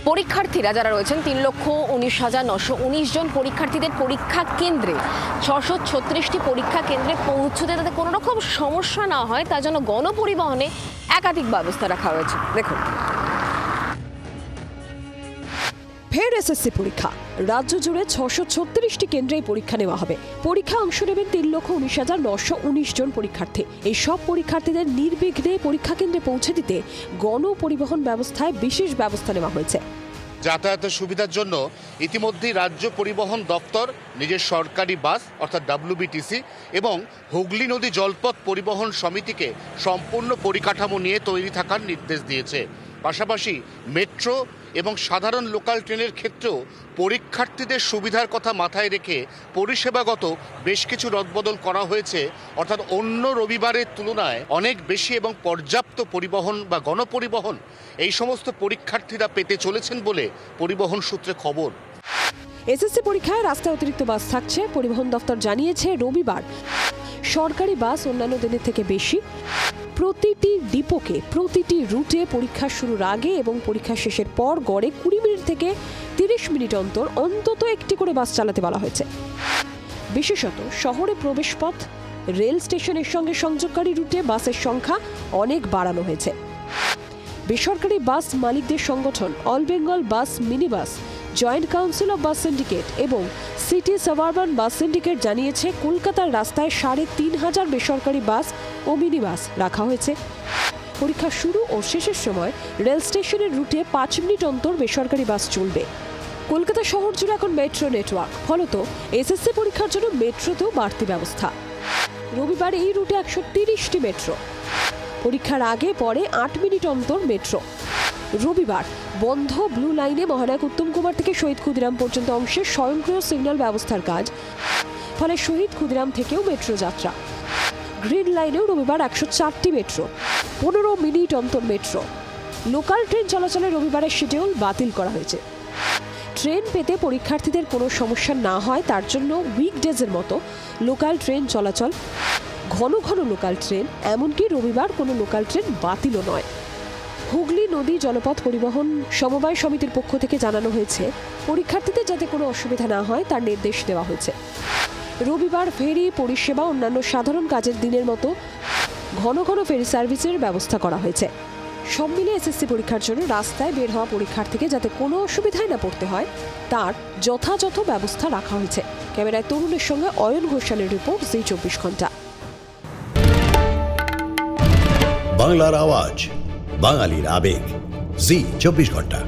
পরীক্ষার্থীরা যারা রয়েছেন ৩,১৯,৯১৯ জন পরীক্ষার্থীদের পরীক্ষা কেন্দ্রে ৬৩৬টি পরীক্ষা কেন্দ্রে পৌঁছতে তাদের কোনো রকম সমস্যা না হয় তার জন্য গণপরিবহনে একাধিক ব্যবস্থা রাখা হয়েছে। দেখুন, ফের এসএসসি পরীক্ষা। রাজ্য জুড়ে ৬৩৬টি কেন্দ্রে পরীক্ষা নেওয়া হবে। পরীক্ষা অংশ নেবেন ৩,১৯,৯১৯ জন পরীক্ষার্থী। এই সব পরীক্ষার্থীদের নির্বিঘ্নে পরীক্ষা কেন্দ্রে পৌঁছে দিতে গণপরিবহন ব্যবস্থায় বিশেষ ব্যবস্থা নেওয়া হয়েছে। যাতায়াতের সুবিধার জন্য ইতিমধ্যেই রাজ্য পরিবহন দপ্তর নিজের সরকারি বাস অর্থাৎ WBTC এবং হুগলি নদী জলপথ পরিবহন সমিতিকে সম্পূর্ণ পরিকাঠামো নিয়ে তৈরি থাকার নির্দেশ দিয়েছে। পাশাপাশি মেট্রো এবং সাধারণ লোকাল ট্রেনের ক্ষেত্রেও পরীক্ষার্থীদের সুবিধার কথা মাথায় রেখে পরিষেবাগত বেশ কিছু রদবদল করা হয়েছে। অর্থাৎ অন্য রবিবারের তুলনায় অনেক বেশি এবং পর্যাপ্ত পরিবহন বা গণপরিবহন এই সমস্ত পরীক্ষার্থীরা পেতে চলেছেন বলে পরিবহন সূত্রে খবর। এসএসসি পরীক্ষায় রাস্তায় অতিরিক্ত বাস থাকছে। পরিবহন দপ্তর জানিয়েছে রবিবার সরকারি বাস অন্যান্য দিনের থেকে বেশি। প্রতিটি ডিপোকে প্রতিটি রুটে পরীক্ষা শুরুর আগে এবং পরীক্ষা শেষের পর গড়ে ২০ মিনিট থেকে ৩০ মিনিট অন্তর অন্তত একটি করে বাস চালাতে বলা হয়েছে। বিশেষত শহরে প্রবেশপথ, রেল স্টেশনের সঙ্গে সংযোগকারী রুটে বাসের সংখ্যা অনেক বাড়ানো হয়েছে। বেসরকারি বাস মালিকদের সংগঠন all Bengal bus minibus, joint council of bus syndicate এবং সিটি সাবারবান বাস সিন্ডিকেট জানিয়েছে কলকাতার রাস্তায় ৩৫০০ বেসরকারি বাস ও মিনিবাস রাখা হয়েছে। পরীক্ষা শুরু ও শেষের সময় রেল স্টেশনের রুটে ৫ মিনিট অন্তর বেসরকারি বাস চলবে। কলকাতা শহর জুড়ে এখন মেট্রো নেটওয়ার্ক, ফলত এসএসসি পরীক্ষার জন্য মেট্রোতেও বাড়তি ব্যবস্থা। রবিবার এই রুটে ১৩০টি মেট্রো। পরীক্ষার আগে পরে ৮ মিনিট অন্তর মেট্রো। রবিবার বন্ধ ব্লু লাইনে মহানায়ক উত্তম কুমার থেকে শহীদ ক্ষুদিরাম পর্যন্ত অংশে স্বয়ংক্রিয় সিগন্যাল ব্যবস্থার কাজ, ফলে শহীদ ক্ষুদিরাম থেকেও মেট্রো যাত্রা। গ্রিন লাইনেও রবিবার ১০৪টি মেট্রো, ১৫ মিনিট অন্তর মেট্রো। লোকাল ট্রেন চলাচলে রবিবারের শিডিউল বাতিল করা হয়েছে। ট্রেন পেতে পরীক্ষার্থীদের কোনো সমস্যা না হয় তার জন্য উইকডেজের মতো লোকাল ট্রেন চলাচল, ঘন ঘন লোকাল ট্রেন, এমনকি রবিবার কোনো লোকাল ট্রেন বাতিলও নয়। হুগলি নদী জলপথ পরিবহন সমবায় সমিতির পক্ষ থেকে জানানো হয়েছে পরীক্ষার্থীদের যাতে কোনো অসুবিধা না হয় তার নির্দেশ দেওয়া হয়েছে। রবিবার ফেরি পরিষেবা অন্যান্য সাধারণ কাজের দিনের মতো ঘন ঘন ফেরি সার্ভিসের ব্যবস্থা করা হয়েছে। সব মিলে এসএসসি পরীক্ষার জন্য রাস্তায় বের হওয়া পরীক্ষার্থীকে যাতে কোনো অসুবিধায় না পড়তে হয় তার যথাযথ ব্যবস্থা রাখা হয়েছে। ক্যামেরায় তরুণের সঙ্গে অয়ন ঘোষালের রিপোর্ট, জি ২৪ ঘন্টা। বাংলার আওয়াজ, বাঙালির আবেগ, জি ২৪ ঘন্টা।